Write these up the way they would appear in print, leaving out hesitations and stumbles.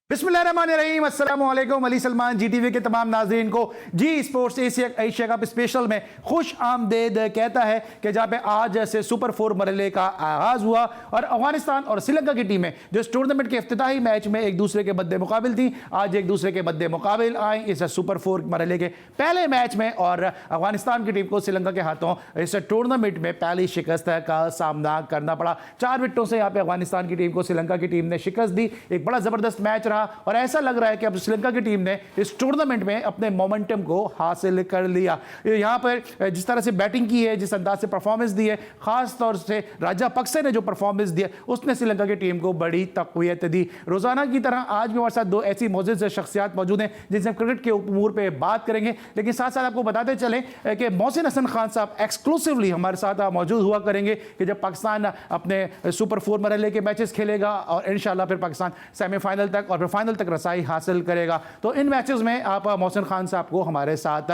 बिस्मिल्लाहिर्रहमानिर्रहीम, अस्सलाम वालेकुम। अली सलमान जीटीवी के तमाम नाजरीन को जी स्पोर्ट्स एशिया कप स्पेशल में खुश आमदेद कहता है कि जहाँ पे आज से सुपर 4 मरहले का आगाज़ हुआ और अफगानिस्तान और श्रीलंका की टीमें जो इस टूर्नामेंट के इफ्तिताही मैच में एक दूसरे के मद्दे मुकाबिल थी, आज एक दूसरे के मद्दे मुकाबिल आई इस सुपर 4 मरहले के पहले मैच में और अफगानिस्तान की टीम को श्रीलंका के हाथों इस टूर्नामेंट में पहली शिकस्त का सामना करना पड़ा। 4 विकेटों से यहाँ पे अफगानिस्तान की टीम को श्रीलंका की टीम ने शिकस्त दी। एक बड़ा ज़बरदस्त मैच रहा और ऐसा लग रहा है कि अब श्रीलंका की टीम ने इस टूर्नामेंट में अपने मोमेंटम को हासिल कर लिया। यहाँ पर जिस तरह से बैटिंग की है, जिस अंदाज से परफॉर्मेंस दी है, खास तौर से राजापक्से ने जो परफॉर्मेंस दिया उसने श्रीलंका की टीम को बड़ी तक़वियत दी। रोजाना की तरह आज भी हमारे साथ दो ऐसी मौजूद शख्सियात मौजूद हैं जिनसे क्रिकेट के उमूर पर बात करेंगे, लेकिन साथ साथ आपको बताते चलें कि मोहसिन हसन खान साहब एक्सक्लूसिवली हमारे साथ मौजूद हुआ करेंगे कि जब पाकिस्तान अपने सुपर 4 मरहले के मैचेस खेलेगा और इंशाल्लाह फिर पाकिस्तान सेमीफाइनल तक और फिर फाइनल तक रसाई हासिल करेगा। तो इन मैचेस में आप मोहसिन खान साहब को हमारे साथ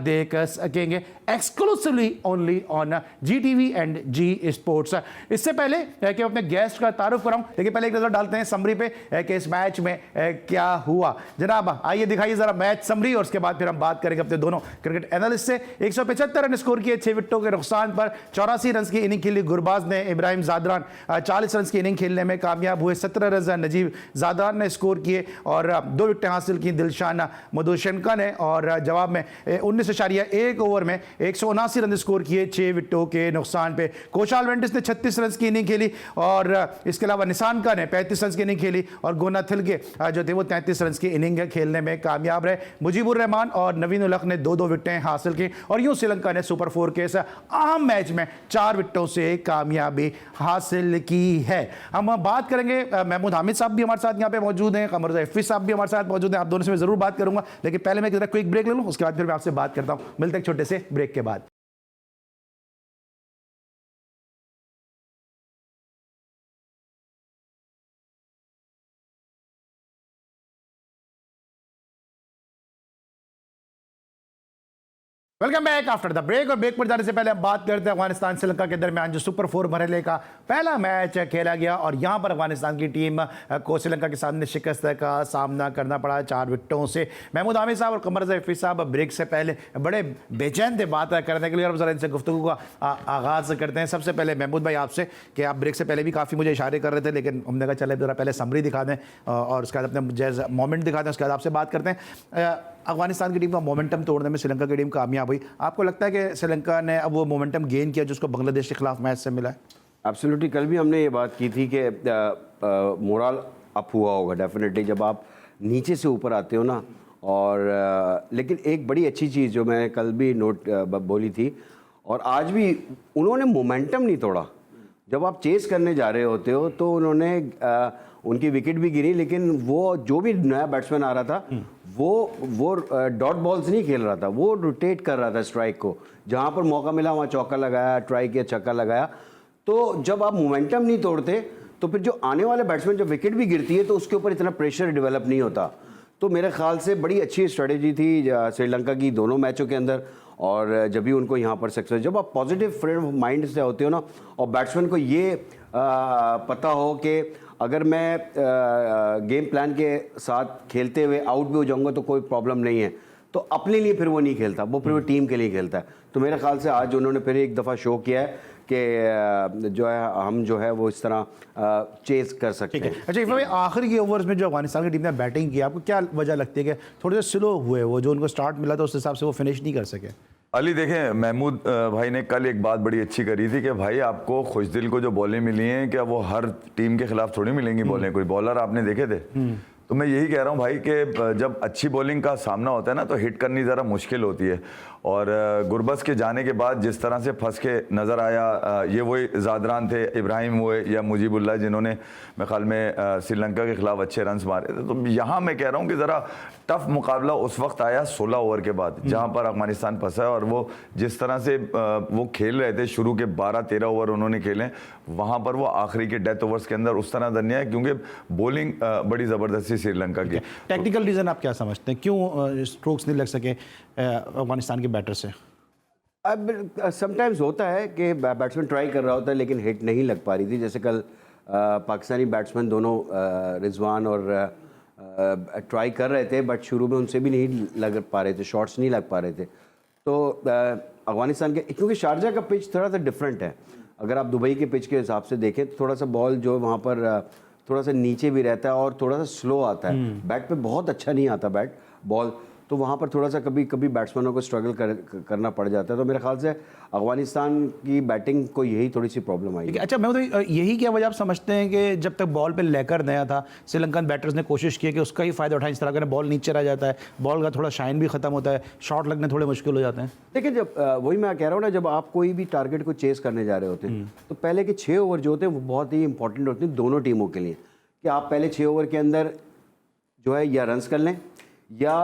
देख सकेंगे exclusively only on Zee TV and Zee sports. इससे पहले कि अपने गेस्ट का तारुफ कराऊं, लेकिन पहले एक नजर डालते हैं समरी पे कि इस मैच में क्या हुआ। जनाब आइए दिखाइए जरा मैच समरी और उसके बाद फिर हम बात करेंगे अपने दोनों क्रिकेट एनालिस्ट से। 175 रन स्कोर किए 6 विकेटों के नुकसान पर। 84 रन की इनिंग खेली गुरबाज ने। इब्राहिम जादरान 40 रन की इनिंग खेलने में कामयाब हुए। 17 रन नजीब जादरान ने स्कोर किए और 2 विकेटें हासिल की दिलशान मधुशनका ने और जवाब में 19.1 ओवर में 179 रन स्कोर किए 6 विकेटों के नुकसान पे। कोशाल वेंटिस ने 36 रन की इनिंग खेली और इसके अलावा निशानका ने 35 रन की इनिंग खेली और गोना थिलके जो थे वो 33 रन की इनिंग खेलने में कामयाब रहे। मुजीबुर रहमान और नवीन उल हक ने 2-2 विकेटें हासिल की और यूं श्रीलंका ने सुपर 4 के इस अहम मैच में 4 विकेटों से कामयाबी हासिल की है। हम बात करेंगे, महमूद हामिद साहब भी हमारे साथ यहाँ पे मौजूद हैं, कमर हफीज साहब भी हमारे साथ मौजूद हैं। आप दोनों से मैं जरूर बात करूंगा, लेकिन पहले मैं एक क्विक ब्रेक ले लूं, उसके बाद फिर मैं आपसे बात करता हूं। मिलते हैं एक छोटे से ब्रेक के बाद। Welcome back after the break. और ब्रेक पर जाने से पहले हम बात करते हैं अफगानिस्तान श्रीलंका के दरमियान जो सुपर 4 मरहले का पहला मैच खेला गया और यहां पर अफगानिस्तान की टीम को श्रीलंका के सामने शिकस्त का सामना करना पड़ा 4 विकेटों से। महमूद हामिद साहब और कमर हफीज साहब ब्रेक से पहले बड़े बेचैन थे बात करने के लिए और जरा इनसे गुफ्तगू का आगाज़ करते हैं। सबसे पहले महमूद भाई आपसे कि आप ब्रेक से पहले भी काफ़ी मुझे इशारे कर रहे थे, लेकिन हमने कहा चले जरा पहले समरी दिखा दें और उसके बाद अपने जैज़ मोमेंट दिखा दें, उसके बाद आपसे बात करते हैं। अफगानिस्तान की टीम का मोमेंटम तोड़ने में श्रीलंका की टीम कामयाब हुई। आपको लगता है कि श्रीलंका ने अब वो मोमेंटम गेन किया जिसको बांग्लादेश के खिलाफ मैच से मिला है? एब्सोल्युटली, कल भी हमने ये बात की थी कि मोरल अप हुआ होगा डेफिनेटली जब आप नीचे से ऊपर आते हो ना। और लेकिन एक बड़ी अच्छी चीज़ जो मैं कल भी बोली थी और आज भी, उन्होंने मोमेंटम नहीं तोड़ा। जब आप चेस करने जा रहे होते हो तो उन्होंने उनकी विकेट भी गिरी, लेकिन वो जो भी नया बैट्समैन आ रहा था वो डॉट बॉल्स नहीं खेल रहा था, वो रोटेट कर रहा था स्ट्राइक को। जहाँ पर मौका मिला वहाँ चौका लगाया, ट्राई किया, छक्का लगाया। तो जब आप मोमेंटम नहीं तोड़ते तो फिर जो आने वाले बैट्समैन जब विकेट भी गिरती है तो उसके ऊपर इतना प्रेशर डेवलप नहीं होता। तो मेरे ख्याल से बड़ी अच्छी स्ट्रेटेजी थी श्रीलंका की दोनों मैचों के अंदर। और जब भी उनको यहाँ पर सक्सेस, जब आप पॉजिटिव फ्रेम ऑफ माइंड से होते हो ना और बैट्समैन को ये पता हो कि अगर मैं गेम प्लान के साथ खेलते हुए आउट भी हो जाऊंगा तो कोई प्रॉब्लम नहीं है, तो अपने लिए फिर वो नहीं खेलता, वो फिर वो टीम के लिए खेलता है। तो मेरे ख्याल से आज उन्होंने फिर एक दफ़ा शो किया है कि जो है हम जो है वो इस तरह चेस कर सकते हैं। अच्छा इफ़ भाई, आखिरी के ओवर्स में जो अफगानिस्तान की टीम ने बैटिंग की, आपको क्या वजह लगती है कि थोड़े से स्लो हुए, वो जो उनको स्टार्ट मिला था उस हिसाब से वो फिनिश नहीं कर सके? अली देखें, महमूद भाई ने कल एक बात बड़ी अच्छी करी थी कि भाई आपको खुशदिल को जो बॉलें मिली हैं क्या वो हर टीम के खिलाफ थोड़ी मिलेंगी बॉलें? कोई बॉलर आपने देखे थे? तो मैं यही कह रहा हूँ भाई कि जब अच्छी बॉलिंग का सामना होता है ना तो हिट करनी ज़रा मुश्किल होती है। और गुरबस के जाने के बाद जिस तरह से फंस के नज़र आया, ये वही जादरान थे, इब्राहिम हुए या मुजीबुल्लाह जिन्होंने मेरे ख्याल में श्रीलंका के खिलाफ अच्छे रन्स मारे थे। तो यहाँ मैं कह रहा हूँ कि ज़रा टफ मुकाबला उस वक्त आया 16 ओवर के बाद जहाँ पर अफगानिस्तान फंसा है। और वो जिस तरह से वो खेल रहे थे, शुरू के 12-13 ओवर उन्होंने खेले, वहाँ पर वो आखिरी के डेथ ओवर्स के अंदर उस तरह नहीं है क्योंकि बॉलिंग बड़ी ज़बरदस्ती श्रीलंका की। टेक्निकल रीज़न आप क्या समझते हैं, क्यों स्ट्रोक्स नहीं लग सके अफगानिस्तान के बैटर से? अब समटाइम्स होता है कि बैट्समैन ट्राई कर रहा होता है लेकिन हिट नहीं लग पा रही थी। जैसे कल पाकिस्तानी बैट्समैन दोनों रिजवान और ट्राई कर रहे थे, बट शुरू में उनसे भी नहीं लग पा रहे थे, शॉट्स नहीं लग पा रहे थे। तो अफगानिस्तान के, क्योंकि शारजा का पिच थोड़ा सा डिफरेंट है, अगर आप दुबई के पिच के हिसाब से देखें तो थोड़ा सा बॉल जो वहाँ पर थोड़ा सा नीचे भी रहता है और थोड़ा सा स्लो आता है, बैट पे बहुत अच्छा नहीं आता बैट बॉल, तो वहाँ पर थोड़ा सा कभी कभी बैट्समैनों को स्ट्रगल करना पड़ जाता है। तो मेरे ख्याल से अफगानिस्तान की बैटिंग को यही थोड़ी सी प्रॉब्लम आई। अच्छा, मैं तो यही क्या वजह आप समझते हैं कि जब तक बॉल पे लेकर नया था, श्रीलंकन बैटर्स ने कोशिश की कि उसका ही फायदा उठाएं, इस तरह का बॉल नीचे रह जाता है, बॉल का थोड़ा शाइन भी खत्म होता है, शॉट लगने थोड़े मुश्किल हो जाते हैं। देखिए, जब वही मैं कह रहा हूँ ना, जब आप कोई भी टारगेट को चेस करने जा रहे होते हैं तो पहले के 6 ओवर जो होते हैं वो बहुत ही इंपॉर्टेंट होते हैं दोनों टीमों के लिए, कि आप पहले 6 ओवर के अंदर जो है या रन्स कर लें या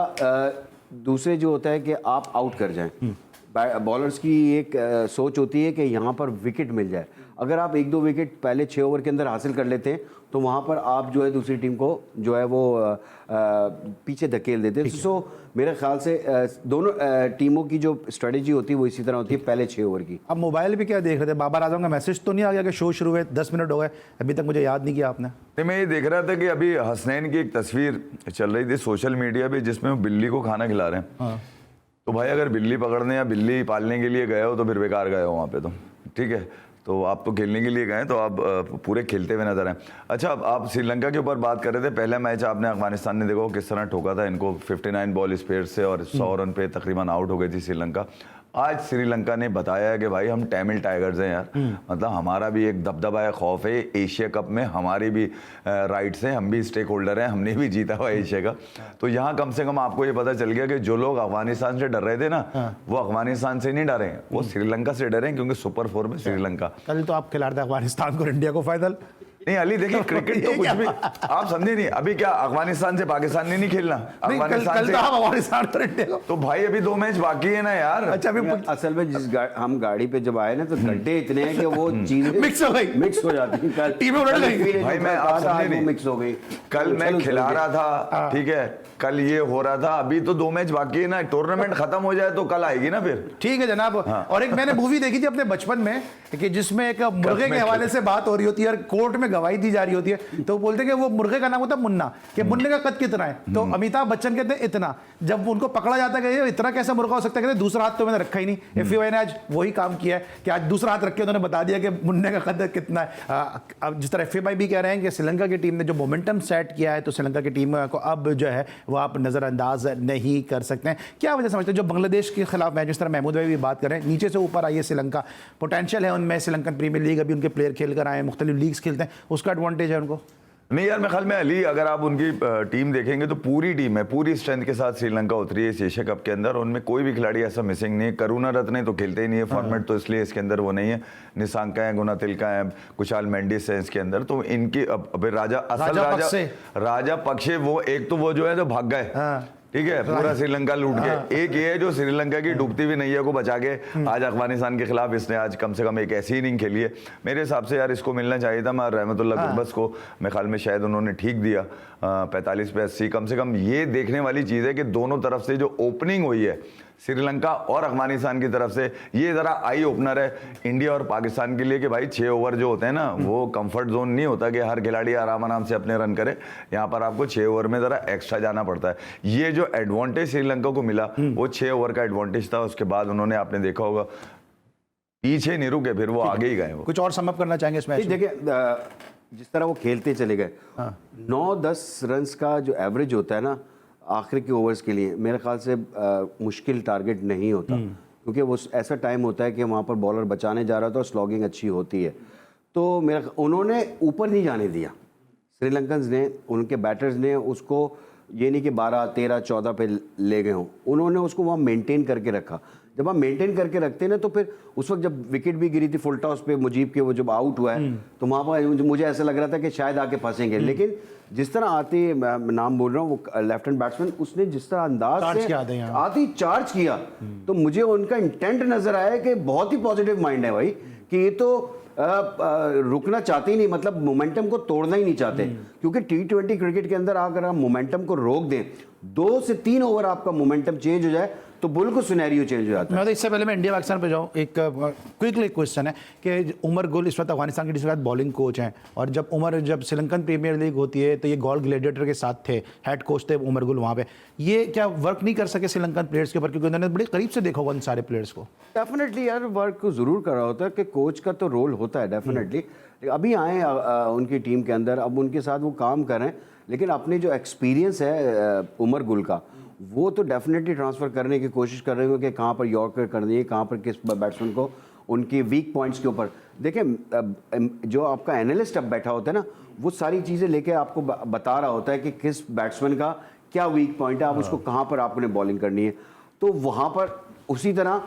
दूसरे जो होता है कि आप आउट कर जाएं। बॉलर्स की एक सोच होती है कि यहाँ पर विकेट मिल जाए, अगर आप 1-2 विकेट पहले 6 ओवर के अंदर हासिल कर लेते हैं तो वहाँ पर आप जो है दूसरी टीम को जो है वो पीछे धकेल देते हैं। सो मेरे ख्याल से दोनों टीमों की जो स्ट्रेटेजी होती है वो इसी तरह होती है पहले 6 ओवर की। अब मोबाइल पे क्या देख रहे थे? बाबर आजम का मैसेज तो नहीं आ गया कि शो शुरू हुए 10 मिनट हो गए, अभी तक मुझे याद नहीं किया आपने? नहीं, मैं ये देख रहा था कि अभी हसनैन की एक तस्वीर चल रही थी सोशल मीडिया पे जिसमें वो बिल्ली को खाना खिला रहे हैं। हाँ। तो भाई अगर बिल्ली पकड़ने या बिल्ली पालने के लिए गए हो तो फिर बेकार गए हो वहाँ पे, तो ठीक है, तो आप तो खेलने के लिए गए, तो आप पूरे खेलते हुए नजर आए। अच्छा, अब आप श्रीलंका के ऊपर बात कर रहे थे, पहला मैच आपने अफगानिस्तान ने देखो किस तरह ठोका था इनको 59 बॉल स्पेयर से और 100 रन पे तकरीबन आउट हो गई थी श्रीलंका। आज श्रीलंका ने बताया है कि भाई हम तमिल टाइगर्स हैं यार, मतलब हमारा भी एक दबदबा है, खौफ है, एशिया कप में हमारी भी राइट्स हैं, हम भी स्टेक होल्डर हैं, हमने भी जीता हुआ एशिया कप। तो यहाँ कम से कम आपको ये पता चल गया कि जो लोग अफगानिस्तान से डर रहे थे ना, वो अफगानिस्तान से नहीं डरे, वो श्रीलंका से डरे, क्योंकि सुपर 4 में श्रीलंका। कल तो आप खिला रहे थे अफगानिस्तान को, इंडिया को फाइनल। नहीं अली, देखिए क्रिकेट तो कुछ भी आप समझे नहीं, अभी क्या अफगानिस्तान से पाकिस्तान ने नहीं खेलना, अफगानिस्तान से अफगानिस्तान तो भाई अभी 2 मैच बाकी है ना यार। अच्छा, अभी असल में हम गाड़ी पे जब आए ना तो गड्ढे इतने हैं कि वो चीजें मिक्स हो जाती हैं, टीमें उलट गई भाई, मैं आप समझे नहीं, मिक्स हो गई। कल मैं खिला रहा था, ठीक है, कल ये हो रहा था, अभी तो 2 मैच बाकी है ना, टूर्नामेंट खत्म हो जाए तो कल आएगी ना फिर। ठीक है जनाब। और एक मैंने मूवी देखी थी अपने बचपन में कि जिसमें एक मुर्गे के हवाले से बात हो रही होती है और कोर्ट में गवाही दी जा रही होती है, तो बोलते हैं कि वो मुर्गे का नाम होता है मुन्ना, कि मुन्ने का कद कितना है, तो अमिताभ बच्चन कहते हैं इतना। जब उनको पकड़ा जाता है कि इतना कैसा मुर्गा हो सकता है, कहते दूसरा हाथ तो मैंने रखा ही नहीं। एफबीआई ने आज वही काम किया है कि आज दूसरा हाथ रख के उन्होंने बता दिया कि मुन्ने का कद कितना है। अब जिस तरह एफबीआई भी कह रहे हैं कि श्रीलंका की टीम ने जो मोमेंटम सेट किया है, तो श्रीलंका की टीम को अब जो है वो आप नजरअंदाज नहीं कर सकते हैं। क्या वजह समझते हैं जो बांग्लादेश के खिलाफ मैच, जिस तरह महमूद भाई भी बात करें, नीचे से ऊपर आई है श्रीलंका, पोटेंशियल है उनमें, श्रीलंकन प्रीमियर लीग अभी उनके प्लेयर खेल कर आए, मुख्तलिफ लीग्स खेलते हैं, उसका एडवांटेज है उनको। नहीं यार, मैं ख्याल में अली, अगर आप उनकी टीम देखेंगे तो पूरी टीम है, पूरी स्ट्रेंथ के साथ श्रीलंका उतरी है इस एशिया कप के अंदर, उनमें कोई भी खिलाड़ी ऐसा मिसिंग नहीं है। करुणा रत्ने तो खेलते ही नहीं है, फॉर्मेट तो इसलिए इसके अंदर वो नहीं है, निशांका है, गुनातिलका है, कुशाल मेंडिस है इसके अंदर, तो इनकी अब राजा पक्षे वो एक तो वो जो है जो भाग गए, ठीक है, पूरा श्रीलंका लूट के। एक ये है जो श्रीलंका की डूबती हुई नैया को बचा के आज अफगानिस्तान के खिलाफ इसने आज कम से कम एक ऐसी इनिंग खेली है। मेरे हिसाब से यार इसको मिलना चाहिए था, मगर रहमतुल्लाह गुरबस को मेरे ख्याल में शायद उन्होंने ठीक दिया, 45 पे 80। कम से कम ये देखने वाली चीज़ है कि दोनों तरफ से जो ओपनिंग हुई है श्रीलंका और अफगानिस्तान की तरफ से, ये ज़रा आई ओपनर है इंडिया और पाकिस्तान के लिए कि भाई 6 ओवर जो होते हैं ना, वो कंफर्ट जोन नहीं होता कि हर खिलाड़ी आराम से अपने रन करे। यहाँ पर आपको 6 ओवर में ज़रा एक्स्ट्रा जाना पड़ता है। ये जो एडवांटेज श्रीलंका को मिला वो 6 ओवर का एडवांटेज था। उसके बाद उन्होंने, आपने देखा होगा, पीछे नहीं रुके, फिर वो आगे ही गए। कुछ और समअप करना चाहेंगे इस मैच? देखिए, जिस तरह वो खेलते चले गए, 9-10 रन का जो एवरेज होता है ना आखिर के ओवर्स के लिए, मेरे ख्याल से मुश्किल टारगेट नहीं होता, क्योंकि वो ऐसा टाइम होता है कि वहाँ पर बॉलर बचाने जा रहा था और स्लॉगिंग अच्छी होती है। तो उन्होंने ऊपर नहीं जाने दिया श्रीलंकन्स ने, उनके बैटर्स ने उसको, ये नहीं कि 12, 13, 14 पे ले गए हों, उन्होंने उसको वहाँ मेंटेन करके रखा। जब आप मेंटेन करके रखते हैं ना, तो फिर उस वक्त जब विकेट भी गिरी थी फुल टॉस पे मुजीब के, वो जब आउट हुआ है तो वहाँ पर मुझे ऐसा लग रहा था कि शायद आके फंसेंगे, लेकिन जिस तरह आते, नाम बोल रहा हूँ, वो लेफ्ट हैंड बैट्समैन, उसने जिस तरह अंदाज से आते ही चार्ज किया, तो मुझे उनका इंटेंट नजर आया कि बहुत ही पॉजिटिव माइंड है भाई, कि ये तो रुकना चाहते ही नहीं, मतलब मोमेंटम को तोड़ना ही नहीं चाहते। क्योंकि T20 क्रिकेट के अंदर अगर आप मोमेंटम को रोक दें, 2 से 3 ओवर आपका मोमेंटम चेंज हो जाए तो बिल्कुल सिनेरियो चेंज हो जाता है। मैं तो इससे पहले मैं इंडिया पाकिस्तान पे जाऊँ, एक क्विकली क्वेश्चन है कि उमर गुल इस वक्त अफगानिस्तान की टीम के साथ बॉलिंग कोच हैं, और जब श्रीलंकन प्रीमियर लीग होती है तो ये गोल ग्लेडिएटर के साथ थे, हेड कोच थे उमर गुल वहाँ पे। ये क्या वर्क नहीं कर सके श्रीलंकन प्लेयर्स के ऊपर, क्योंकि उन्होंने बड़े करीब से देखा होगा उन सारे प्लेयर्स को? डेफिनेटली यार वर्क जरूर कर रहा होता है कि कोच का तो रोल होता है डेफिनेटली। अभी आए उनकी टीम के अंदर, अब उनके साथ वो काम कर रहे हैं, लेकिन अपने जो एक्सपीरियंस है उमर गुल का, वो तो डेफिनेटली ट्रांसफ़र करने की कोशिश कर रहे हो कि कहाँ पर यॉर्कर करनी है, कहाँ पर किस बैट्समैन को उनकी वीक पॉइंट्स के ऊपर। देखें, जो आपका एनालिस्ट अब बैठा होता है ना, वो सारी चीज़ें लेके आपको बता रहा होता है कि किस बैट्समैन का क्या वीक पॉइंट है, आप उसको कहाँ पर आपने बॉलिंग करनी है। तो वहाँ पर उसी तरह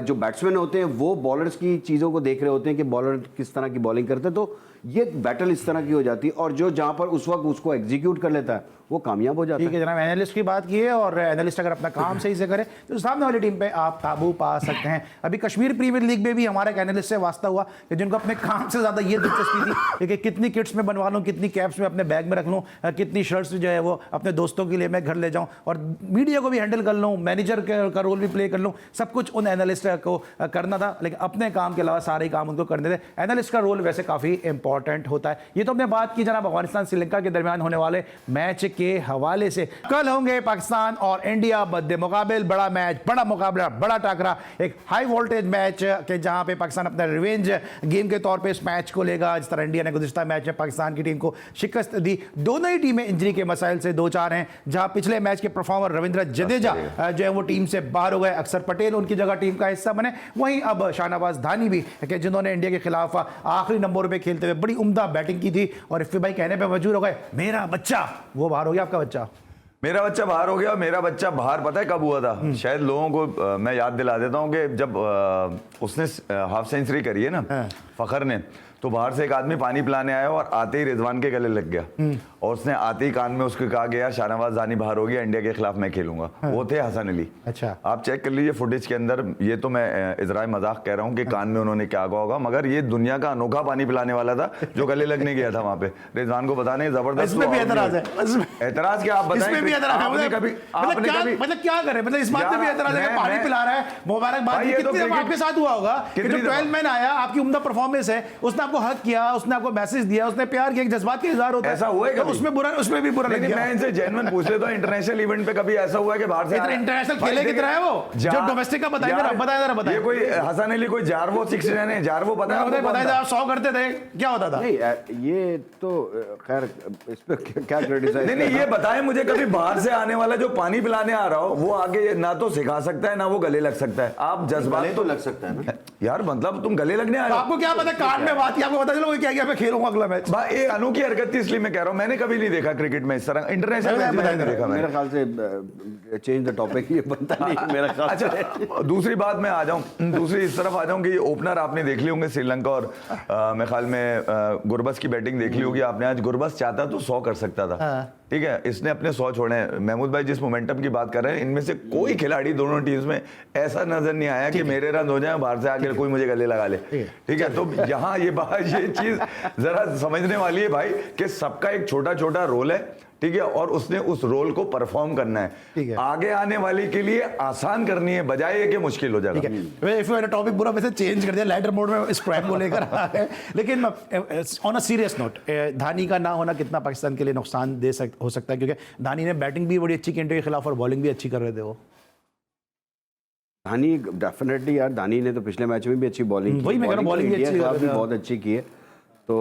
जो बैट्समैन होते हैं वो बॉलर्स की चीज़ों को देख रहे होते हैं कि बॉलर किस तरह की बॉलिंग करते हैं, तो ये बैटल इस तरह की हो जाती है, और जो जहाँ पर उस वक्त उसको एग्जीक्यूट कर लेता है वो कामयाब हो जाता है। ठीक है जनाब, एनालिस्ट की बात की है, और एनालिस्ट अगर अपना काम सही से करे तो सामने वाली टीम पे आप काबू पा सकते हैं। अभी कश्मीर प्रीमियर लीग में भी हमारा एक एनालिस्ट से वास्ता हुआ कि जिनको अपने काम से ज़्यादा ये दिलचस्पी थी कि कितनी किट्स में बनवा लूँ, कितनी कैप्स में अपने बैग में रख लूँ, कितनी शर्ट्स जो है वो अपने दोस्तों के लिए मैं घर ले जाऊँ, और मीडिया को भी हैंडल कर लूँ, मैनेजर का रोल भी प्ले कर लूँ। सब कुछ उन एनालिस्ट को करना था, लेकिन अपने काम के अलावा सारे काम उनको करने थे। एनालिस्ट का रोल वैसे काफ़ी इंपॉर्टेंट होता है। ये तो हमने बात की जनाब अफगानिस्तान श्रीलंका के दरमियान होने वाले मैच के हवाले से। कल होंगे पाकिस्तान और इंडिया बद्दे मुकाबिल, बड़ा मैच, बड़ा मुकाबला, बड़ा टाकरा, एक हाई वोल्टेज मैच के जहां पे पाकिस्तान अपना रिवेंज गेम के तौर पे इस मैच को लेगा, जिस तरह इंडिया ने गुज़िश्ता मैच में पाकिस्तान की टीम को शिकस्त दी। दोनों ही टीमें इंजरी के मसाइल से दो चार हैं, जहां पिछले मैच के परफॉर्मर रविंद्र जडेजा जो है वो टीम से बाहर हो गए, अक्षर पटेल उनकी जगह टीम का हिस्सा बने। वहीं अब शाहनवाज धानी भी कि जिन्होंने इंडिया के खिलाफ आखिरी नंबर पे खेलते हुए बड़ी उम्दा बैटिंग की थी, और इफ्ती भाई कहने पे मजबूर हो गए मेरा बच्चा वो बाहर हो गया। आपका बच्चा? मेरा बच्चा बाहर हो गया। मेरा बच्चा बाहर पता है कब हुआ था? शायद लोगों को मैं याद दिला देता हूँ कि जब उसने हाफ सेंचुरी करी है ना फखर ने, तो बाहर से एक आदमी पानी पिलाने आया और आते ही रिजवान के गले लग गया, और उसने आते ही कान में उसको कहा गया शाहनवाज दानी बाहर हो गया, इंडिया के खिलाफ मैं खेलूंगा। वो थे हसन अली। अच्छा, आप चेक कर लीजिए फुटेज के अंदर। ये तो मैं इजराय मजाक कह रहा हूँ कि कान में उन्होंने क्या कहा होगा, मगर ये दुनिया का अनोखा पानी पिलाने वाला था जो गले लगने गया था वहां पे। रिजवान को बताने जबरदस्त एतराज है। एतराज क्या आप बताएं? मतलब क्या करें, मतलब इस बात में भी एतराज है, पानी पिला रहा है, मुबारकबाद। कितने आपके साथ हुआ होगा कि जो 12 मैन आया, आपकी उम्दा परफॉर्मेंस है, उसने आपको हक किया, उसने आपको मैसेज दिया, उसने प्यार किया, जज्बात का इजहार होता है। ऐसा हुआ है उसमें भी बुरा लग गया। मैं इनसे जेन्युइन पूछ लेता हूं, इंटरनेशनल इवेंट पे कभी ऐसा हुआ है कि बाहर से इंटरनेशनल खेले की तरह है वो जो डोमेस्टिक का बताइए। ये कोई हसन अली कोई जारवो 69 है, जारवो पता है आप 100 करते थे, क्या होता था? नहीं ये तो खैर इस पे क्या क्रिटिसाइज नहीं ये बताएं मुझे, कभी बाहर से आने वाला जो पानी पिलाने आ रहा हो वो आगे ना तो सिखा सकता है ना वो गले लग सकता है। आप जज्बात तो लग सकता है ना यार, मतलब तुम गले लगने आए, आपको क्या पता? कार्ड में बात, आपको पता चलो क्या मैं खेलूंगा अगला मैच। ये अनोखी हरकत थी, इसलिए मैं कह रहा हूं मैंने कभी नहीं देखा क्रिकेट में इस तरह इंटरनेशनल मैच में नहीं देखा। मेरे ख्याल से चेंज द टॉपिक ये बनता नहीं मेरा ख्याल। अच्छा दूसरी बात में आ जाऊं, दूसरी इस तरफ आ जाऊं कि ये ओपनर आपने देख ली होंगे श्रीलंका, और मेरे ख्याल में गुरबस की बैटिंग देख ली होगी आपने। आज गुरबस चाहता तो 100 कर सकता था, ठीक है, इसने अपने 100 छोड़े हैं। महमूद भाई जिस मोमेंटम की बात कर रहे हैं, इनमें से कोई खिलाड़ी दोनों टीम्स में ऐसा नजर नहीं आया कि मेरे रन हो जाए बाहर से आकर कोई मुझे गले लगा ले, ठीक है। तो यहाँ ये बात, ये चीज जरा समझने वाली है भाई कि सबका एक छोटा छोटा रोल है, ठीक है, और उसने उस रोल को परफॉर्म करना है, आगे आने वाले के लिए आसान करनी है, बजाय कि मुश्किल हो जाएगा। टॉपिक पूरा वैसे चेंज कर दिया, लाइटर मोड में इस प्राइम को लेकर आ गए। लेकिन ऑन अ सीरियस नोट, धानी का ना होना कितना पाकिस्तान के लिए नुकसान हो सकता है, क्योंकि धानी ने बैटिंग भी बड़ी अच्छी की इंडिया के खिलाफ और बॉलिंग भी अच्छी कर रहे थे वो। धानी डेफिनेटली यार, धानी ने तो पिछले मैच में भी अच्छी बॉलिंग की, वही मैं कह रहा हूं, बॉलिंग भी अच्छी, बहुत अच्छी की है। तो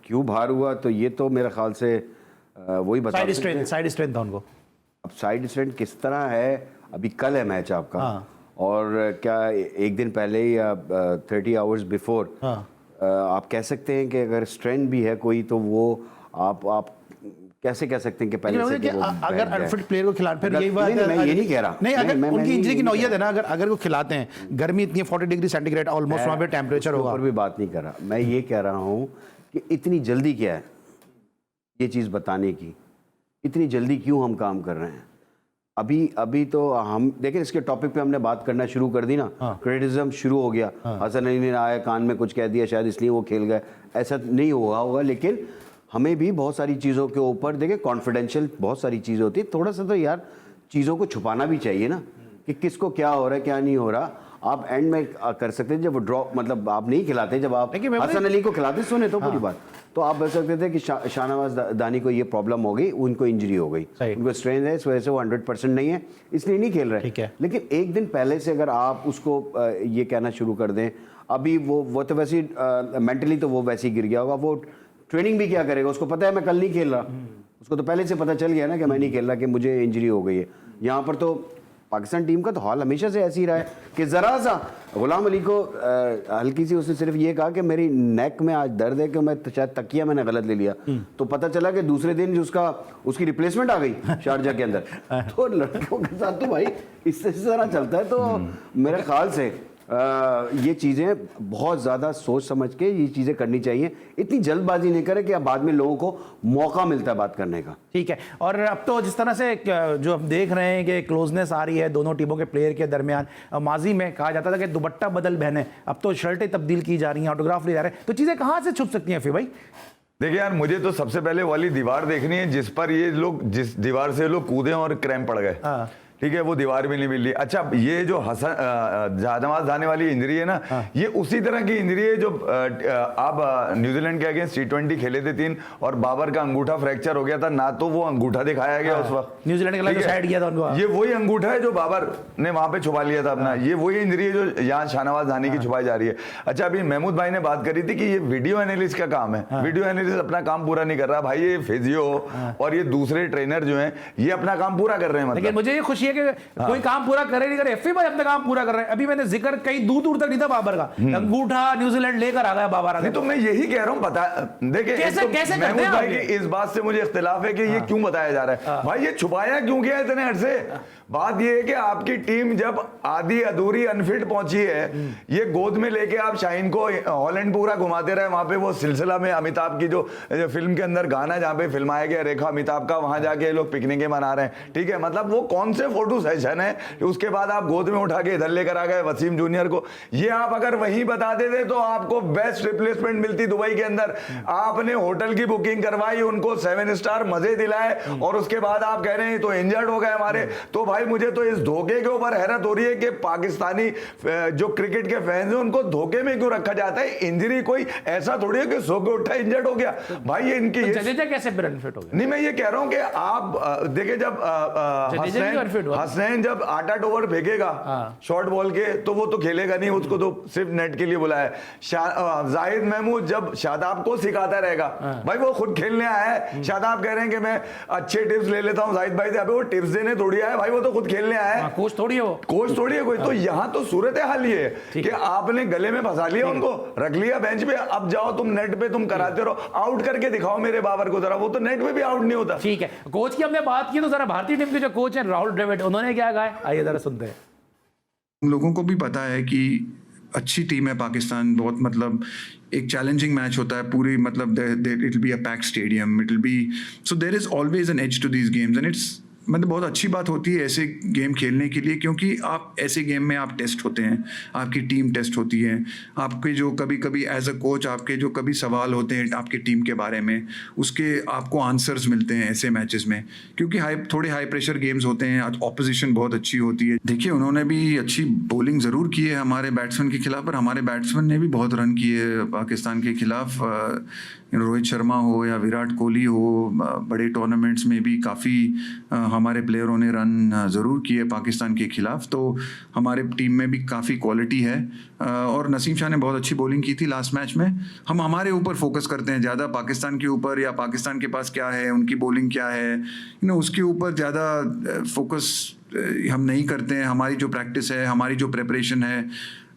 क्यों बाहर हुआ, तो ये तो मेरे ख्याल से वही बता साइड स्ट्रेंथ था उनको। अब साइड स्ट्रेंथ किस तरह है, अभी कल है मैच आपका, और क्या एक दिन पहले ही 30 आवर्स बिफोर आप कह सकते हैं कि अगर स्ट्रेंथ भी है कोई, तो वो आप कैसे कह सकते हैं कि पहले से अगर अनफिट प्लेयर को खिलाते, फिर यही बात है, मैं ये नहीं कह रहा, नहीं अगर उनकी इंजरी की नौयत है ना, अगर वो खिलाते हैं, गर्मी इतनी 40 डिग्री सेंटीग्रेड ऑलमोस्ट वहाँ पे टेम्परेचर होगा, ऊपर भी बात नहीं कर रहा मैं, ये कह रहा हूँ कि इतनी जल्दी क्या है ये चीज़ बताने की, इतनी जल्दी क्यों हम काम कर रहे हैं। अभी तो हम देखें, इसके टॉपिक पे हमने बात करना शुरू कर दी ना, क्रिटिसिज्म शुरू हो गया, हसन अली ने आया कान में कुछ कह दिया, शायद इसलिए वो खेल गए, ऐसा नहीं हुआ होगा। लेकिन हमें भी बहुत सारी चीज़ों के ऊपर देखें, कॉन्फिडेंशियल बहुत सारी चीज़ें होती है, थोड़ा सा तो यार चीज़ों को छुपाना भी चाहिए ना कि किसको क्या हो रहा है क्या नहीं हो रहा। आप एंड में कर सकते हैं जब वो ड्रॉप, मतलब आप नहीं खिलाते, जब आप हसन अली को खिलाते सुने तो पूरी बात, तो आप बता सकते थे कि शाहनवाज दानी को ये प्रॉब्लम हो गई, उनको इंजरी हो गई, उनको स्ट्रेन है, इस वजह से वो 100% नहीं है, इसलिए नहीं खेल रहे। लेकिन एक दिन पहले से अगर आप उसको ये कहना शुरू कर दें, अभी वो तो वैसे मेंटली तो वो वैसे ही गिर गया होगा, वो ट्रेनिंग भी क्या करेगा, उसको पता है मैं कल नहीं खेल रहा, उसको तो पहले से पता चल गया ना कि मैं नहीं खेल रहा, कि मुझे इंजरी हो गई है। यहाँ पर तो पाकिस्तान टीम का तो हाल हमेशा से ऐसे ही रहा है कि ज़रा सा गुलाम अली को हल्की सी उसने सिर्फ ये कहा कि मेरी नेक में आज दर्द है कि मैं शायद तकिया मैंने गलत ले लिया, तो पता चला कि दूसरे दिन उसकी रिप्लेसमेंट आ गई शारजा के अंदर। तो लड़कों के साथ तो भाई इस तरह चलता है। तो मेरे ख्याल से ये चीज़ें बहुत ज़्यादा सोच समझ के ये चीज़ें करनी चाहिए, इतनी जल्दबाजी नहीं करें कि अब बाद में लोगों को मौका मिलता है बात करने का। ठीक है। और अब तो जिस तरह से जो हम देख रहे हैं कि क्लोजनेस आ रही है दोनों टीमों के प्लेयर के दरमियान, माजी में कहा जाता था कि दुपट्टा बदल बहने, अब तो शर्टें तब्दील की जा रही हैं, ऑटोग्राफ ले जा रहे हैं, तो चीज़ें कहाँ से छुप सकती हैं फिर भाई? देखिए यार, मुझे तो सबसे पहले वाली दीवार देखनी है जिस पर ये लोग, जिस दीवार से लोग कूदे और क्रैम्प पड़ गए, ठीक है, वो दीवार भी नहीं मिल रही। अच्छा, ये जो शाहनवाज दानी वाली इंजरी है ना, ये उसी तरह की इंजरी है जो आप न्यूजीलैंड के अगेंस्ट T20 खेले थे 3 और बाबर का अंगूठा फ्रैक्चर हो गया था ना, तो वो अंगूठा दिखाया गया उस वक्त, न्यूजीलैंड के लिए साइड किया था उनको। ये वही अंगूठा है जो बाबर ने वहां पे छुपा लिया था अपना, ये वही इंजरी है जो यहाँ शाहनवाज दानी की छुपाई जा रही है। अच्छा, अभी महमूद भाई ने बात करी थी कि ये वीडियो एनालिस्ट का काम है, वीडियो एनालिस्ट अपना काम पूरा नहीं कर रहा भाई, ये फिजियो और ये दूसरे ट्रेनर जो है ये अपना काम पूरा कर रहे हैं। लेकिन मुझे ये खुशी है कि कोई काम पूरा करे नहीं करे, एफए भाई अपना काम पूरा कर रहे हैं। अभी मैंने जिक्र कहीं दूर दूर तक नहीं था बाबर का, अंगूठा न्यूजीलैंड लेकर आ गया बाबर आगे। तो मैं यही कह रहा हूं, बता देखिए कैसे महमूद भाई की इस बात से मुझे इख्तिलाफ है कि ये क्यों बताया जा रहा है भाई, ये छुपाया क्यों गया इतने अरसे। बात ये है कि आपकी टीम जब आधी अधूरी अनफिट पहुंची है, ये गोद में लेके आप शाहीन को हॉलैंड पूरा घुमाते रहे, वहां पे वो सिलसिला में अमिताभ की जो फिल्म के अंदर गाना जहां पे फिल्माया गया रेखा अमिताभ का, वहां जाके लोग पिकनिकें मना रहे हैं, ठीक है, मतलब वो कौन से फोटो सेशन है, उसके बाद आप गोद में उठा के इधर लेकर आ गए वसीम जूनियर को। ये आप अगर वहीं बता देते तो आपको बेस्ट रिप्लेसमेंट मिलती दुबई के अंदर। आपने होटल की बुकिंग करवाई, उनको 7 स्टार मजे दिलाए और उसके बाद आप कह रहे हैं तो इंजर्ड हो गए हमारे। तो भाई मुझे तो इस धोखे के ऊपर हैरत हो रही है कि पाकिस्तानी जो क्रिकेट के फैंस हैं उनको धोखे में क्यों रखा जाता है। इंजरी कोई ऐसा थोड़ी है कि सो के उठा इंजर्ड हो गया भाई, ये इनकी जडेजा कैसे बेनिफिट हो गया? नहीं, मैं ये कह रहा हूं कि आप देखिए जब हसनैन जब 8-8 ओवर फेंकेगा शॉर्ट बॉल के तो वो तो खेलेगा नहीं, उसको तो सिर्फ नेट के लिए बुलाया है। जाहिद महमूद जब शादाब को सिखाता रहेगा, भाई वो खुद खेलने आया है, शादाब कह रहे हैं कि मैं अच्छे टिप्स ले लेता हूं जाहिद भाई से, अबे वो टिप्स देने थोड़ी आया भाई, वो तो खुद खेलने आया है, कोच थोड़ी है वो, कोच थोड़ी है कोई। तो यहाँ तो सूरत हाल ये है कि आपने गले में फंसा लिया उनको, रख लिया बेंच पे, अब जाओ तुम नेट पे तुम कराते रहो, आउट करके दिखाओ मेरे बाबर को जरा, वो तो नेट पे भी आउट नहीं होता। ठीक है, कोच की हमने बात की तो जरा भारतीय टीम के जो कोच हैं राहुल द्रविड़, उन्होंने क्या कहा है, आइए जरा सुनते हैं। हम लोगों को भी पता है कि अच्छी टीम है पाकिस्तान, बहुत मतलब एक चैलेंजिंग मैच होता है पूरी, मतलब it will be a packed stadium, it will be, so there is always an edge to these games and it's मतलब बहुत अच्छी बात होती है ऐसे गेम खेलने के लिए, क्योंकि आप ऐसे गेम में आप टेस्ट होते हैं, आपकी टीम टेस्ट होती है, आपके जो कभी कभी एज अ कोच आपके जो कभी सवाल होते हैं आपकी टीम के बारे में, उसके आपको आंसर्स मिलते हैं ऐसे मैचेस में, क्योंकि थोड़े हाई प्रेशर गेम्स होते हैं, ऑपोजिशन बहुत अच्छी होती है। देखिए उन्होंने भी अच्छी बॉलिंग ज़रूर की है हमारे बैट्समैन के खिलाफ, पर हमारे बैट्समैन ने भी बहुत रन किए पाकिस्तान के खिलाफ। रोहित शर्मा हो या विराट कोहली हो, बड़े टूर्नामेंट्स में भी काफ़ी हमारे प्लेयरों ने रन ज़रूर किए पाकिस्तान के खिलाफ, तो हमारे टीम में भी काफ़ी क्वालिटी है। और नसीम शाह ने बहुत अच्छी बॉलिंग की थी लास्ट मैच में। हम हमारे ऊपर फोकस करते हैं ज़्यादा, पाकिस्तान के ऊपर, या पाकिस्तान के पास क्या है, उनकी बॉलिंग क्या है, उसके ऊपर ज़्यादा फोकस हम नहीं करते हैं। हमारी जो प्रैक्टिस है, हमारी जो प्रिपरेशन है,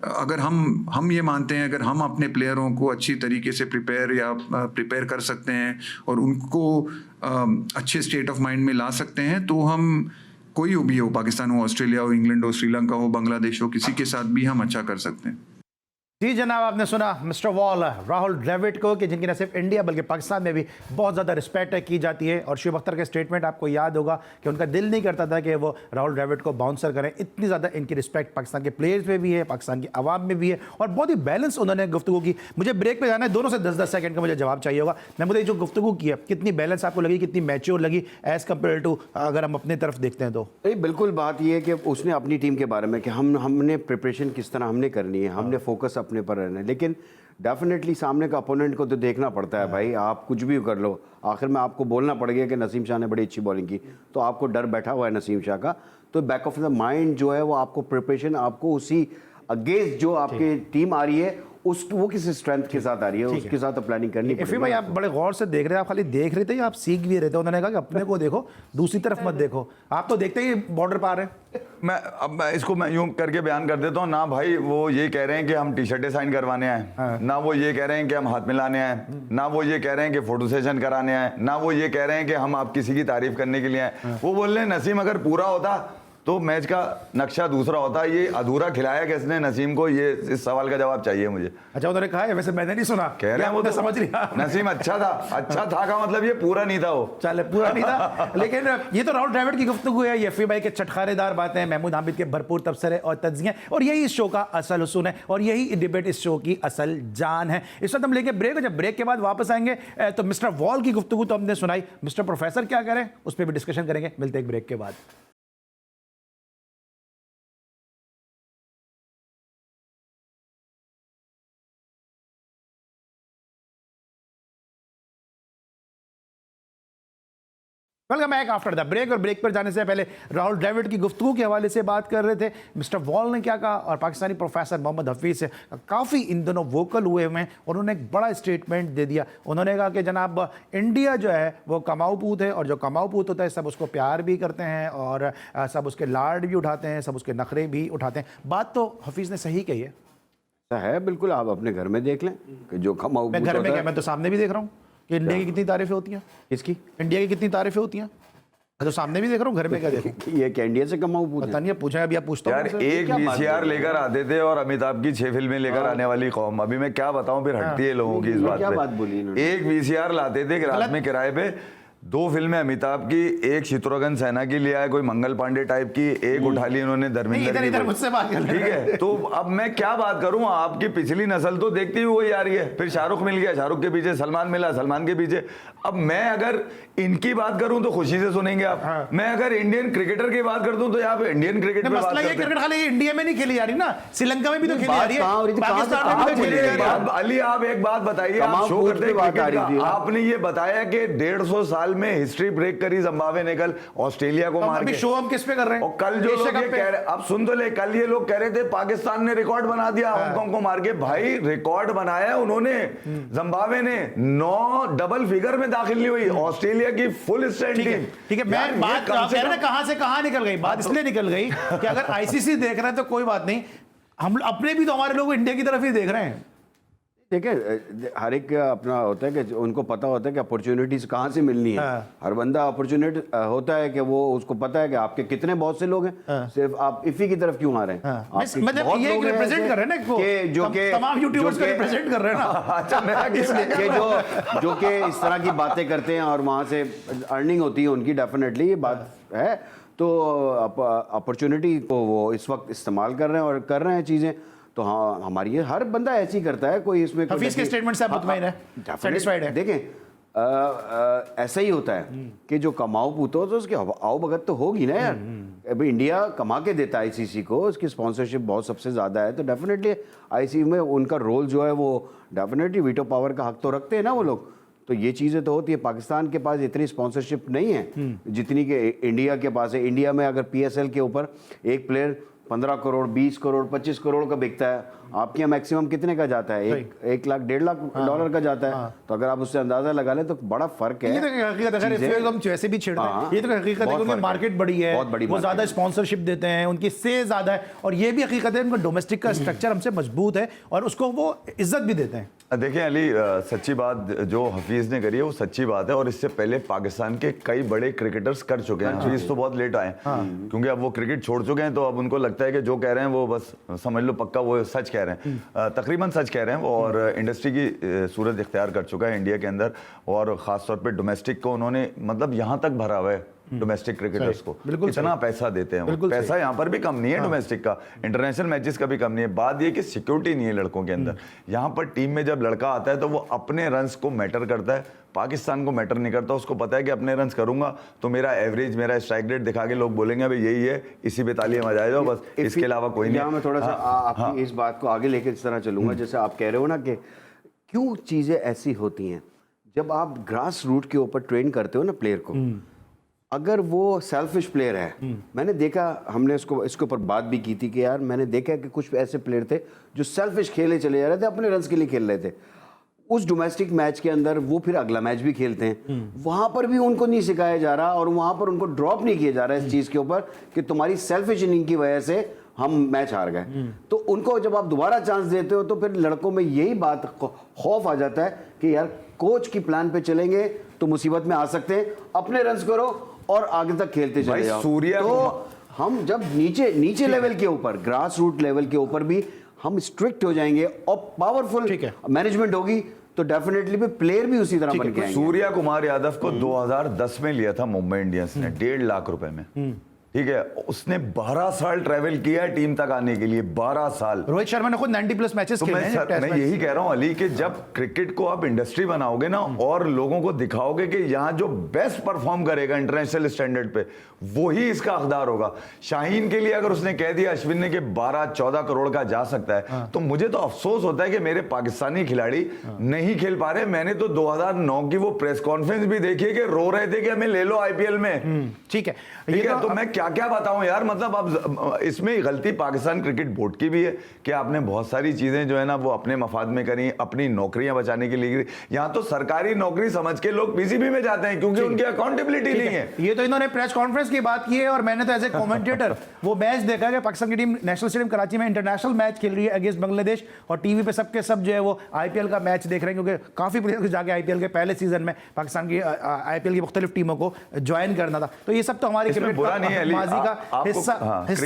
अगर हम ये मानते हैं अगर हम अपने प्लेयरों को अच्छी तरीके से प्रिपेयर कर सकते हैं और उनको अच्छे स्टेट ऑफ माइंड में ला सकते हैं, तो हम कोई भी हो, पाकिस्तान हो, ऑस्ट्रेलिया हो, इंग्लैंड हो, श्रीलंका हो, बांग्लादेश हो, किसी के साथ भी हम अच्छा कर सकते हैं। जी जनाब, आपने सुना मिस्टर वॉल राहुल द्रविड़ को, कि जिनकी न सिर्फ इंडिया बल्कि पाकिस्तान में भी बहुत ज़्यादा रिस्पेक्ट की जाती है। और शुएब अख्तर का स्टेटमेंट आपको याद होगा कि उनका दिल नहीं करता था कि वो राहुल द्रविड़ को बाउंसर करें। इतनी ज़्यादा इनकी रिस्पेक्ट पाकिस्तान के प्लेयर्स में भी है, पाकिस्तान की आवाम में भी है, और बहुत ही बैलेंस उन्होंने गुफ्तगू की। मुझे ब्रेक पर जाना है, दोनों से 10-10 सेकंड का मुझे जवाब चाहिए होगा। मैं मुझे जो गुफ्तगू की है कितनी बैलेंस आपको लगी, कितनी मैच्योर लगी एज़ कम्पेयर टू अगर हम अपनी तरफ देखते हैं तो? बिल्कुल बात ये है कि उसने अपनी टीम के बारे में कि हमने प्रिपरेशन किस तरह हमने करनी है, हमने फोकस अपने पर रहना है। लेकिन डेफिनेटली सामने का अपोनेंट को तो देखना पड़ता है भाई, आप कुछ भी कर लो, आखिर में आपको बोलना पड़ गया कि नसीम शाह ने बड़ी अच्छी बॉलिंग की, तो आपको डर बैठा हुआ है नसीम शाह का। तो बैक ऑफ द माइंड जो है वो आपको प्रिपरेशन, आपको उसी अगेंस्ट जो आपकी टीम आ रही है वो किस स्ट्रेंथ के साथ आ रही है, उसके साथ प्लानिंग करनी पड़ेगी। भाई आप बड़े गौर से देख रहे हैं, आप खाली देख रहे थे या आप सीख भी रहे थे? उन्होंने कहा कि अपने को देखो, दूसरी तरफ मत देखो। आप तो देखते ही बॉर्डर पार है। मैं इसको यूं करके बयान कर देता हूँ ना भाई, वो ये कह रहे हैं कि हम टी शर्टें साइन करवाने आए, ना वो ये कह रहे हैं कि हम हाथ मिलाने आए, ना वो ये कह रहे हैं कि फोटो सेशन कराने आए, ना वो ये कह रहे हैं कि हम आप किसी की तारीफ करने के लिए आए। वो बोल रहे हैं नसीम अगर पूरा होता तो मैच का नक्शा दूसरा होता। ये अधूरा खिलाया किसने नसीम को, ये इस सवाल का जवाब चाहिए मुझे। अच्छा उन्होंने कहा है, वैसे मैंने नहीं सुना। कह रहे हैं वो तो समझ लिया नसीम अच्छा था। अच्छा था का मतलब ये पूरा नहीं था, वो चले पूरा नहीं था। लेकिन ये तो राहुल द्रविड़ की गुफ्तगू है, ये भाई के चटखारेदार बातें, महमूद हामिद के भरपूर तबसरे और तज्जिए, और यही इस शो का असल हुस्न है, और यही डिबेट इस शो की असल जान है। इस वक्त हम लेके ब्रेक, और जब ब्रेक के बाद वापस आएंगे तो मिस्टर वॉल की गुफ्तगू तो हमने सुनाई, मिस्टर प्रोफेसर क्या करें उस पर भी डिस्कशन करेंगे। मिलते एक ब्रेक के बाद। Welcome back after the break. और ब्रेक पर जाने से पहले राहुल द्रविड़ की गुफ्तगू के हवाले से बात कर रहे थे। मिस्टर वॉल ने क्या कहा, और पाकिस्तानी प्रोफेसर मोहम्मद हफीज से काफ़ी इन दोनों वोकल हुए हुए हैं। उन्होंने एक बड़ा स्टेटमेंट दे दिया। उन्होंने कहा कि जनाब इंडिया जो है वो कमाऊ पूत है, और जो कमाऊ पूत होता है सब उसको प्यार भी करते हैं, और सब उसके लाड भी उठाते हैं, सब उसके नखरे भी उठाते हैं। बात तो हफीज़ ने सही कही है। बिल्कुल, आप अपने घर में देख लें कि जो कमाऊ मैं घर में क्या, मैं तो सामने भी देख रहा हूँ कि इंडिया की कितनी तारीफें होती हैं। किसकी? इंडिया की कितनी तारीफें होती हैं, तो सामने भी देख रहा हूँ, घर में क्या देखूं? ये क्या इंडिया से कमाऊ पूछे? पता नहीं, पूछा अभी आप पूछता यार, एक वीसीआर लेकर आते थे और अमिताभ की 6 फिल्में लेकर आने वाली कौम। अभी मैं क्या बताऊं, फिर हटती है लोगों की इस बात क्या पे। बात बोली इन्होंने? एक वीसीआर लाते थे रात में किराए पे, 2 फिल्में अमिताभ की, एक शत्रुघ्न सिन्हा की लिया है, कोई मंगल पांडे टाइप की, एक उठा ली इन्होंने धर्मेंद्र की। इधर मुझसे बात कर, ठीक है, तो अब मैं क्या बात करूं, आपकी पिछली नस्ल तो देखती हुई वही आ रही है। फिर शाहरुख मिल गया, शाहरुख के पीछे सलमान मिला, सलमान के पीछे। अब मैं अगर इनकी बात करूं तो खुशी से सुनेंगे आप। हाँ। मैं अगर इंडियन क्रिकेटर की बात कर दूं तो यहाँ पे इंडियन क्रिकेट पे बात मसला ये करते हैं। क्रिकेट खाली इंडिया में नहीं खेली जा रही ना, श्रीलंका में भी तो खेली जा रही है, पाकिस्तान में भी तो खेली जा रही है। अली आप एक बात बताइए, आप शो करते हैं क्रिकेट का, आपने ये बताया कि 150 साल में हिस्ट्री ब्रेक करी, जिम्बाब्वे ने कल ऑस्ट्रेलिया को मार के। शो हम किस पे कर रहे हैं? और कल जो लोग ये कह रहे, अब सुन तो ले, कल ये लोग कह रहे थे पाकिस्तान ने रिकॉर्ड बना दिया हांगकांग को मार के। भाई रिकॉर्ड बनाया उन्होंने, जिम्बाब्वे ने 9 डबल फिगर में दाखिल नहीं हुई, ऑस्ट्रेलिया की फुल स्ट्रेंथ टीम। ठीक है, मैं बात कह रहा कहां से कहां निकल गई बात, इसलिए निकल गई कि अगर आईसीसी देख रहे हैं तो कोई बात नहीं, हम अपने भी तो हमारे लोग इंडिया की तरफ ही देख रहे हैं। देखिए, हर एक का अपना होता है कि उनको पता होता है कि अपॉर्चुनिटीज कहाँ से मिलनी है। हर बंदा अपॉर्चुनिटी होता है कि वो उसको पता है कि आपके कितने बहुत से लोग हैं, सिर्फ आप इफी की तरफ क्यों आ रहे हैं। मतलब ये रिप्रेजेंट कर रहे हैं ना, कि जो के तमाम यूट्यूबर्स को रिप्रेजेंट कर रहे हैं ना। अच्छा, मैं जो के इस तरह की बातें करते हैं और वहाँ से अर्निंग होती है उनकी, डेफिनेटली ये बात है। तो अपॉर्चुनिटी को वो इस वक्त इस्तेमाल कर रहे हैं और कर रहे हैं चीज़ें। तो हाँ, हमारी ये हर बंदा ऐसे ही करता है, कोई इसमें हफीज के स्टेटमेंट से आप मुतमईन है, सैटिस्फाइड है? देखें, ऐसा ही होता है कि जो कमाऊ पूत हो तो उसकी आओ भगत तो होगी ना यार। अभी इंडिया कमा के देता है आईसीसी को, उसकी स्पॉन्सरशिप बहुत सबसे ज़्यादा है, तो डेफिनेटली आईसीसी में उनका रोल जो है वो डेफिनेटली वीटो पावर का हक तो रखते हैं ना वो लोग। तो ये चीज़ें तो होती है। पाकिस्तान के पास इतनी स्पॉन्सरशिप नहीं है जितनी कि इंडिया के पास है। इंडिया में अगर पीएसएल के ऊपर एक प्लेयर 15 करोड़, 20 करोड़, 25 करोड़ का बिकता है, आपके यहाँ मैक्सिमम कितने का जाता है? 1 लाख, 1.5 लाख डॉलर का जाता है। तो अगर आप उससे अंदाजा लगा लें तो बड़ा फर्क है। ये तो हकीकत है, हम वैसे भी छेड़ते हैं, ये तो हकीकत है कि उनकी मार्केट बड़ी है, वो ज़्यादा स्पॉन्सरशिप देते हैं, उनकी से ज़्यादा है। और ये भी हकीकत है उनका डोमेस्टिक का स्ट्रक्चर हमसे मजबूत है और उसको वो इज्जत भी देते हैं। देखिए अली, सच्ची बात जो हफीज़ ने करी है वो सच्ची बात है, और इससे पहले पाकिस्तान के कई बड़े क्रिकेटर्स कर चुके हैं। हफीज़ तो बहुत लेट आए क्योंकि अब वो क्रिकेट छोड़ चुके हैं, तो अब उनको लगता है कि जो कह रहे हैं वो बस समझ लो पक्का वो सच कह रहे हैं, तकरीबन सच कह रहे हैं वो। और इंडस्ट्री की सूरत इख्तियार कर चुका है इंडिया के अंदर, और ख़ासतौर पर डोमेस्टिक को उन्होंने मतलब यहाँ तक भरा हुआ है डोमेस्टिक क्रिकेटर्स को, इतना पैसा देते हैं वो। पैसा यहाँ पर भी कम नहीं है डोमेस्टिक का, इंटरनेशनल मैचेस का भी कम नहीं है। बात ये कि सिक्योरिटी नहीं है लड़कों के अंदर। यहाँ पर टीम में जब लड़का आता है तो वो अपने रन्स को मैटर करता है, पाकिस्तान को मैटर नहीं करता। उसको पता है कि अपने रन्स करूंगा तो मेरा एवरेज, मेरा स्ट्राइक रेट दिखा के लोग बोलेंगे भाई यही है, इसी पे तालियां बजाए जाओ बस, इसके अलावा कोई नहीं। मैं थोड़ा सा आपकी इस बात को आगे लेकर इस तरह चलूंगा, जैसे आप कह रहे हो ना कि क्यों चीज़ें ऐसी होती हैं। जब आप ग्रास रूट के ऊपर ट्रेन करते हो ना प्लेयर को, अगर वो सेल्फिश प्लेयर है, मैंने देखा, हमने इसके ऊपर बात भी की थी कि यार मैंने देखा कि कुछ ऐसे प्लेयर थे जो सेल्फिश खेले चले जा रहे थे, अपने रन्स के लिए खेल रहे थे। उस डोमेस्टिक मैच के अंदर वो फिर अगला मैच भी खेलते हैं, वहां पर भी उनको नहीं सिखाया जा रहा और वहां पर उनको ड्रॉप नहीं किया जा रहा है इस चीज़ के ऊपर कि तुम्हारी सेल्फिश इनिंग की वजह से हम मैच हार गए। तो उनको जब आप दोबारा चांस देते हो तो फिर लड़कों में यही बात खौफ आ जाता है कि यार कोच की प्लान पे चलेंगे तो मुसीबत में आ सकते हैं, अपने रन्स करो और आगे तक खेलते चले जाओ। सूर्या तो हम जब नीचे लेवल के ऊपर, ग्रास रूट लेवल के ऊपर भी हम स्ट्रिक्ट हो जाएंगे और पावरफुल मैनेजमेंट होगी तो डेफिनेटली भी प्लेयर भी उसी तरह बन के आएंगे। सूर्या कुमार यादव को 2010 में लिया था मुंबई इंडियंस ने 1.5 लाख रुपए में, ठीक है। उसने 12 साल ट्रैवल किया है टीम तक आने के लिए, 12 साल। रोहित शर्मा ने खुद 90+ मैचेस खेले हैं। मैं यही कह रहा हूं अली कि जब क्रिकेट को आप इंडस्ट्री बनाओगे ना और लोगों को दिखाओगे कि यहाँ जो बेस्ट परफॉर्म करेगा इंटरनेशनल स्टैंडर्ड पे वही इसका हकदार होगा। शाहीन के लिए अगर उसने कह दिया अश्विन ने कि 12-14 करोड़ का जा सकता है, तो मुझे तो अफसोस होता है कि मेरे पाकिस्तानी खिलाड़ी नहीं खेल पा रहे। मैंने तो 2009 की वो प्रेस कॉन्फ्रेंस भी देखी है कि रो रहे थे कि हमें ले लो आईपीएल में। ठीक है, ठीक है, तो मैं क्या क्या बताऊं यार, मतलब अब इसमें गलती पाकिस्तान क्रिकेट बोर्ड की भी है कि आपने बहुत सारी चीजें जो है ना वो अपने मफाद में करी, अपनी नौकरियां बचाने के लिए। यहाँ तो सरकारी नौकरी समझ के लोग पीसीबी में जाते हैं क्योंकि उनकी अकाउंटेबिलिटी नहीं है। ये तो इन्होंने प्रेस कॉन्फ्रेंस की बात की है और मैंने तो एज ए कमेंटेटर वो मैच देखा कि पाकिस्तान की टीम नेशनल स्टेडियम कराची में इंटरनेशनल मैच खेल रही है अगेंस्ट बांग्लादेश, और टीवी पे सबके सब जो है वो आईपीएल का मैच देख रहे हैं क्योंकि काफी प्लेयर जाके आईपीएल के पहले सीजन में पाकिस्तान की आईपीएल की मुख्तलिफ टीमों को ज्वाइन करना था। तो ये सब तो हमारे क्रिकेट बुरा नहीं है, माजी का हिस्सा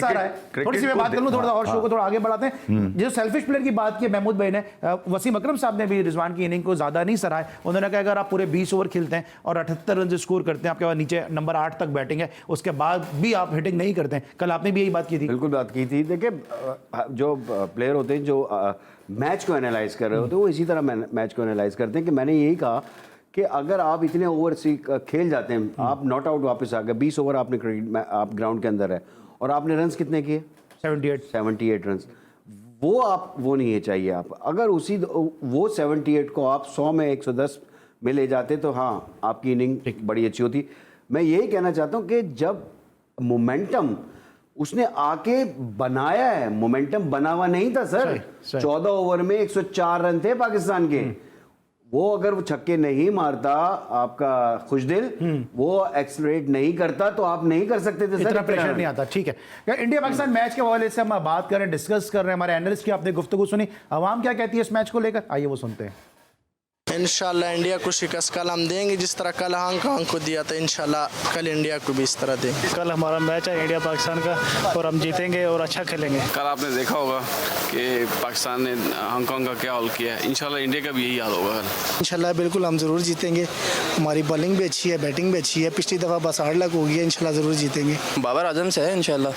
रहा है। थोड़ी सी मैं बात कर लूं, थोड़ा और शो को थोड़ा आगे बढ़ाते हैं। जो सेल्फिश प्लेयर की बात की महमूद भाई ने, वसीम अकरम साहब ने भी रिजवान की इनिंग को ज्यादा नहीं सराहा है। उन्होंने कहा अगर आप पूरे 20 ओवर खेलते हैं और 78 रन स्कोर करते हैं, आपके पास नीचे नंबर 8 तक बैटिंग है, उसके बाद भी आप हिटिंग नहीं करते हैं। कल आपने भी यही बात की थी। बिल्कुल बात की थी। देखिए जो प्लेयर होते हैं जो मैच को एनालाइज कर रहे होते हैं वो इसी तरह मैच को एनालाइज करते हैं कि मैंने यही कहा कि अगर आप इतने ओवर खेल जाते हैं, आप नॉट आउट वापस आ गए, 20 ओवर आपने क्रिकेट में आप ग्राउंड के अंदर है और आपने रन्स कितने किए 78 रन्स, वो नहीं है चाहिए। आप अगर वो 78 को आप 100 में 110 में ले जाते तो हाँ आपकी इनिंग बड़ी अच्छी होती। मैं यही कहना चाहता हूँ कि जब मोमेंटम उसने आके बनाया है, मोमेंटम बना हुआ नहीं था सर। 14 ओवर में 104 रन थे पाकिस्तान के। वो अगर वो छक्के नहीं मारता आपका खुशदिल, वो एक्सलरेट नहीं करता तो आप नहीं कर सकते थे सर, इतना प्रेशर नहीं आता। ठीक है, इंडिया पाकिस्तान मैच के हवाले से हम बात करें, डिस्कस कर रहे हैं, हमारे एनालिस्ट की आपने गुफ्तगू सुनी, अवाम क्या कहती है इस मैच को लेकर, आइए वो सुनते हैं। इंशाल्लाह इंडिया को शिकस्त कल हम देंगे, जिस तरह कल हांगकांग को दिया था इंशाल्लाह कल इंडिया को भी इस तरह देंगे। कल हमारा मैच है इंडिया पाकिस्तान का और हम जीतेंगे और अच्छा खेलेंगे। कल आपने देखा होगा कि पाकिस्तान ने हांगकांग का क्या हाल किया है, इंशाल्लाह इंडिया का भी यही हाल होगा कल। इंशाल्लाह बिल्कुल हम ज़रूर जीतेंगे। हमारी बॉलिंग भी अच्छी है, बैटिंग भी अच्छी है। पिछली दफ़ा बस 8 लाख हो गई है, इंशाल्लाह ज़रूर जीतेंगे। बाबर आजम से है, इंशाल्लाह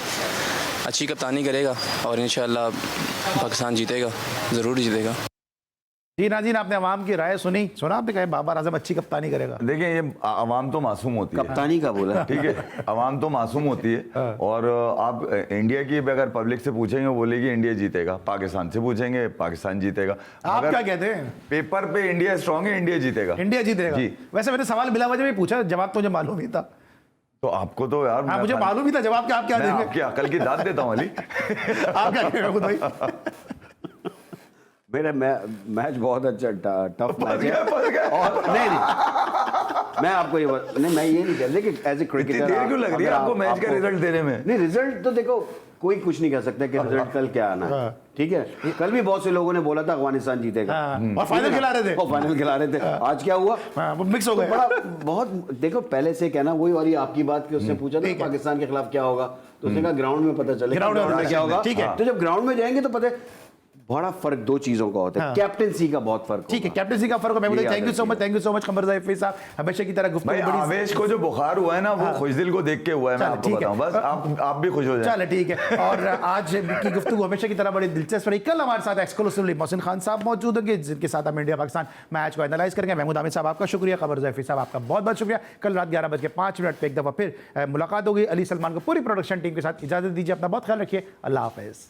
अच्छी कप्तानी करेगा और इंशाल्लाह पाकिस्तान जीतेगा, ज़रूर जीतेगा। जी नाज़रीन, आपने अवाम की राय सुनी, सुना आपने कहा बाबर आजम अच्छी कप्तानी करेगा। देखिए ये अवाम तो मासूम होती है, कप्तानी का बोला ठीक है, अवाम तो मासूम होती है। और आप इंडिया की अगर पब्लिक से पूछेंगे बोलेगी इंडिया जीतेगा, पाकिस्तान से पूछेंगे पाकिस्तान जीतेगा। आप क्या कहते हैं? पेपर पे इंडिया स्ट्रांग है, इंडिया जीतेगा। इंडिया जीतेगा जी। वैसे मैंने सवाल बिला वजह भी पूछा, जवाब तो मुझे मालूम ही था। तो आपको तो यार मुझे मालूम ही था जवाब, क्या आप क्या देंगे? आपकी अकल की दाद देता हूँ अली। आप क्या कहेंगे भाई? मेरा मैच बहुत अच्छा टफ मैच है और नहीं मैं आपको ये नहीं, मैं ये नहीं कह रहा कि एज ए क्रिकेटर इतनी देर क्यों लग रही है आपको मैच का रिजल्ट देने में? नहीं, रिजल्ट तो देखो कोई कुछ नहीं कह सकता कि रिजल्ट कल क्या आना है, ठीक है। कल भी बहुत से लोगों ने बोला था अफगानिस्तान जीतेगा और फाइनल खिला रहे थे, और फाइनल खिला रहे थे। आज क्या हुआ? वो मिक्स हो गए। बड़ा बहुत देखो पहले से कहना वही वाली आपकी बात कि उसने पूछा था पाकिस्तान के खिलाफ क्या होगा, तो उसने कहा ग्राउंड में पता चलेगा ग्राउंड में क्या होगा। ठीक है। तो जब ग्राउंड में जाएंगे तो पता है बड़ा फर्क दो चीजों का होता है, कैप्टनसी का बहुत फर्क। ठीक है, कैप्टनसी का फर्क है। मैं थैंक यू सो मच कमर ज़ैफ़ी साहब, हमेशा की तरह गुफ्तगू भाई बड़ी आवेश को जो बुखार हुआ है ना वो खुशदिल को देख के हुआ है, मैं आपको ठीक है। बताऊं, बस आप भी खुश हो जाए। चलो ठीक है। और आज की गुफ्तगू हमेशा की तरह बड़ी दिलचस्प रही। कल हमारे साथ एक्सक्लूसिवली मोहसिन खान साहब मौजूद होंगे, जिनके साथ हम इंडिया पाकिस्तान मैच को एनालाइज करेंगे। महमूद आमिर साहब आपका शुक्रिया, कमर ज़ैफ़ी साहब आपका बहुत बहुत शुक्रिया। कल रात 11:05 पे एक दफ़ा फिर मुलाकात होगी। अली सलमान को पूरी प्रोडक्शन टीम के साथ इजाज़त दीजिए, अपना बहुत ख्याल रखिए, अल्लाह हाफ़िज़।